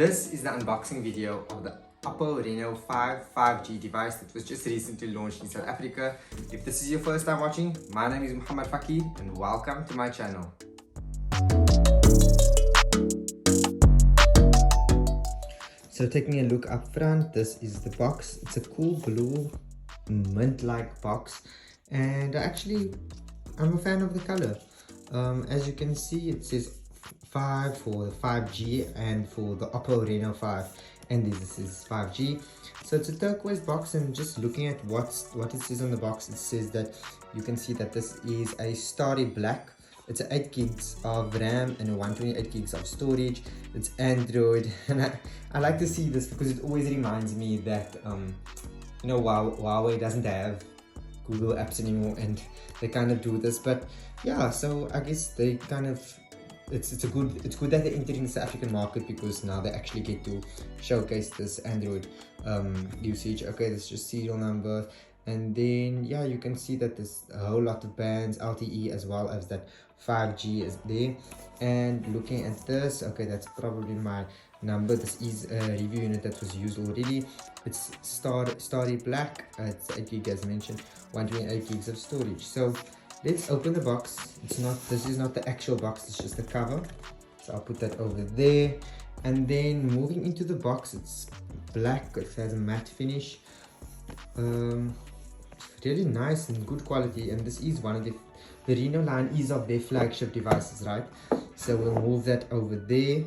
This is the unboxing video of the Oppo Reno 5 5G device that was just recently launched in South Africa. If this is your first time watching, my name is Fakier and welcome to my channel. So taking a look up front, this is the box. It's a cool blue mint-like box, and I'm a fan of the color. As you can see, it says 5 for the 5G and for the Oppo Reno 5, and this is 5G. So it's a turquoise box, and just looking at what it says on the box, it says that you can see that this is a starry black. It's 8 gigs of RAM and 128 gigs of storage. It's Android, and I like to see this because it always reminds me that Huawei doesn't have Google apps anymore, and they kind of do this. But yeah, so I guess they kind of it's good that they're entering the South African market, because now they actually get to showcase this Android usage. Okay, this is just serial number, and then yeah, you can see that there's a whole lot of bands, LTE, as well as that 5G is there. And looking at this, okay, that's probably my number. This is a review unit that was used already. It's starry black. It's 8 gig as mentioned, 128 gigs of storage. So let's open the box. This is not the actual box, it's just the cover. So I'll put that over there. And then moving into the box, it's black. It has a matte finish. Really nice and good quality. And this is one of the Reno line is of their flagship devices, right? So we'll move that over there.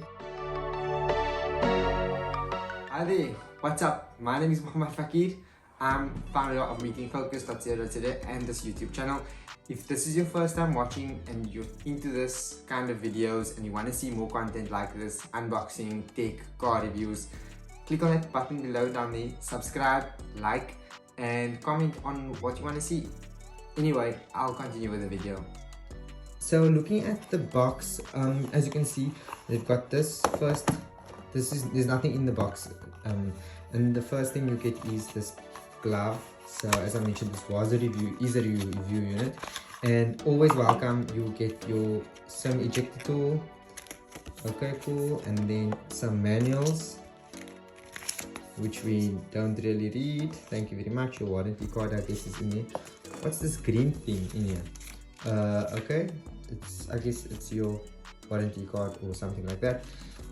Hi there, what's up? My name is Fakier. I'm founder of meetingfocus.co.za and this YouTube channel. If this is your first time watching and you're into this kind of videos and you want to see more content like this, unboxing, tech, car reviews, click on that button below down there, subscribe, like, and comment on what you want to see. Anyway, I'll continue with the video. So looking at the box, as you can see, they've got this first. There's nothing in the box, and the first thing you get is this glove. So as I mentioned, this was a review unit, and always welcome. You get your SIM ejector tool. Okay, cool. And then some manuals, which we don't really read. Thank you very much. Your warranty card, I guess, is in here. What's this green thing in here? Okay, I guess it's your warranty card or something like that.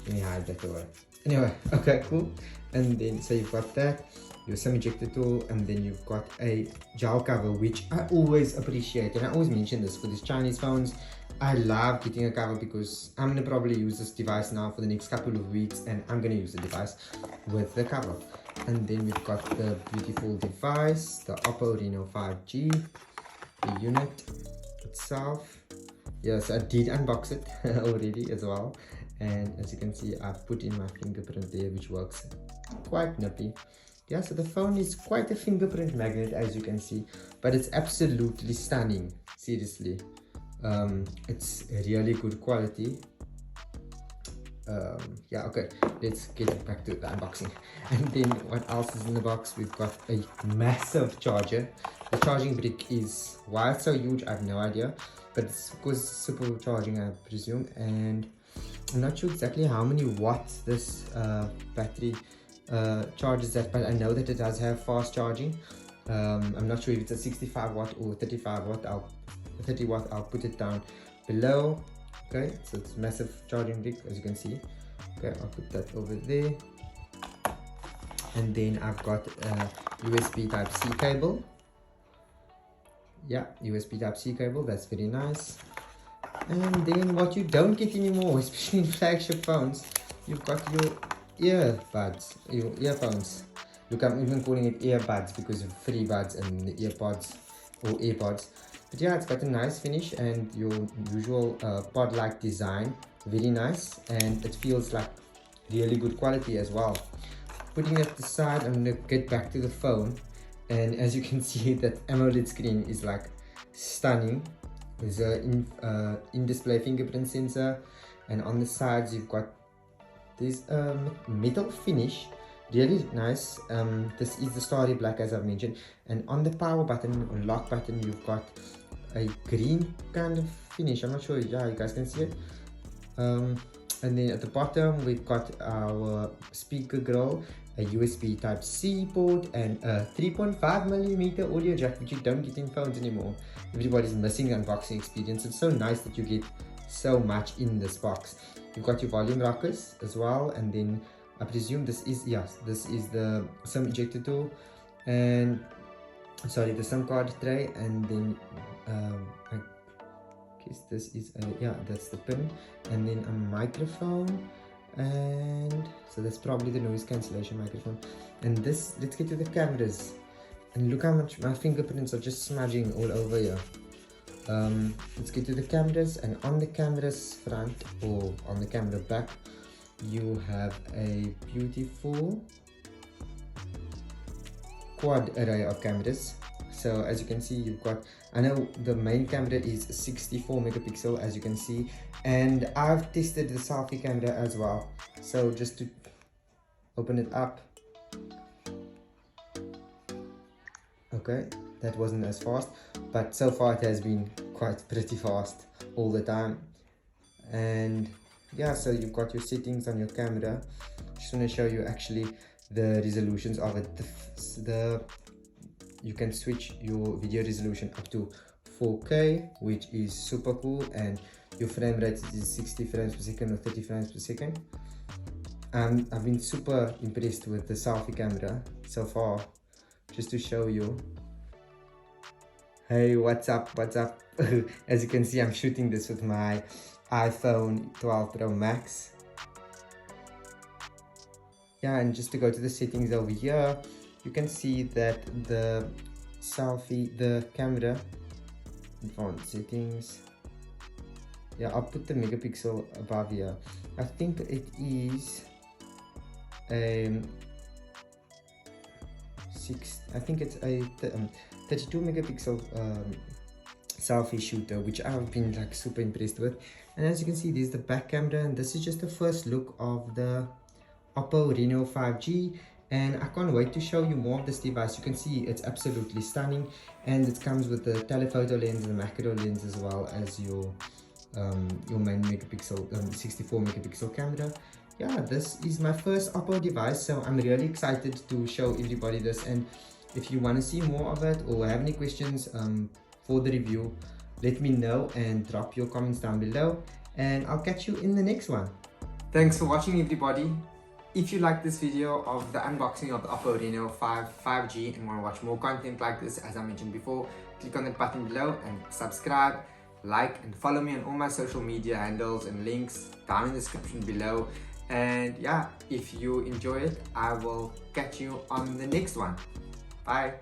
Let me hide that away. Anyway, okay, cool. And then so you've got that, your SIM ejector tool, and then you've got a gel cover, which I always appreciate, and I always mention this for these Chinese phones. I love getting a cover because I'm gonna probably use this device now for the next couple of weeks, and I'm gonna use the device with the cover. And then we've got the beautiful device, the Oppo Reno 5G, the unit itself. Yes, I did unbox it already as well, and as you can see, I've put in my fingerprint there, which works quite nippy. Yeah, so the phone is quite a fingerprint magnet, as you can see, but it's absolutely stunning. Seriously, it's really good quality. Yeah, okay, let's get back to the unboxing. And then what else is in the box? We've got a massive charger. The charging brick is, why it's so huge, I have no idea, but it's because super charging, I presume. And I'm not sure exactly how many watts this battery charges at, but I know that it does have fast charging. I'm not sure if it's a 65 watt or 35 watt. 30 watt, I'll put it down below. Okay, so it's massive charging brick, as you can see. Okay, I'll put that over there. And then I've got a USB Type-C cable. Yeah, USB Type-C cable, that's very nice. And then what you don't get anymore, especially in flagship phones, you've got your earbuds, your earphones. Look, I'm even calling it earbuds because of free buds and the earpods or AirPods. But yeah, it's got a nice finish and your usual pod-like design, very nice, and it feels like really good quality as well. Putting it aside, I'm gonna get back to the phone, and as you can see, that AMOLED screen is like stunning. There's a in-display fingerprint sensor, and on the sides you've got this metal finish, really nice. This is the starry black, as I've mentioned, and on the power button or lock button you've got a green kind of finish. I'm not sure, yeah, you guys can see it. And then at the bottom we've got our speaker grill, a USB Type-C port, and a 3.5mm audio jack, which you don't get in phones anymore. Everybody's missing an unboxing experience. It's so nice that you get so much in this box. You've got your volume rockers as well, and then I presume this is the SIM ejector tool, and sorry, the SIM card tray, and then I guess this is that's the pin, and then a microphone, and so that's probably the noise cancellation microphone. And this, let's get to the cameras, and look how much my fingerprints are just smudging all over here. Let's get to the cameras, and on the camera's front, or on the camera back, you have a beautiful quad array of cameras. So as you can see, you've got, I know the main camera is 64 megapixel, as you can see, and I've tested the selfie camera as well. So just to open it up, okay, that wasn't as fast, but so far it has been quite pretty fast all the time. And yeah, so you've got your settings on your camera. Just want to show you actually the resolutions of it. You can switch your video resolution up to 4K, which is super cool, and your frame rate is 60 frames per second or 30 frames per second. I've been super impressed with the selfie camera so far. Just to show you, hey, what's up, as you can see, I'm shooting this with my iPhone 12 Pro Max. Yeah, and just to go to the settings over here, you can see that the camera, advanced settings, yeah, I'll put the megapixel above here. I think it is I think it's a 32 megapixel selfie shooter, which I've been like super impressed with. And as you can see, there's the back camera, and this is just the first look of the Oppo Reno 5G, and I can't wait to show you more of this device. You can see it's absolutely stunning, and it comes with the telephoto lens and the macro lens, as well as your main megapixel 64 megapixel camera. Yeah, this is my first Oppo device, so I'm really excited to show everybody this. And if you want to see more of it or have any questions for the review, let me know and drop your comments down below, and I'll catch you in the next one. Thanks for watching, everybody. If you like this video of the unboxing of the Oppo Reno 5G and want to watch more content like this, as I mentioned before, click on the button below and subscribe, like, and follow me on all my social media handles and links down in the description below. And yeah, if you enjoy it, I will catch you on the next one. Bye.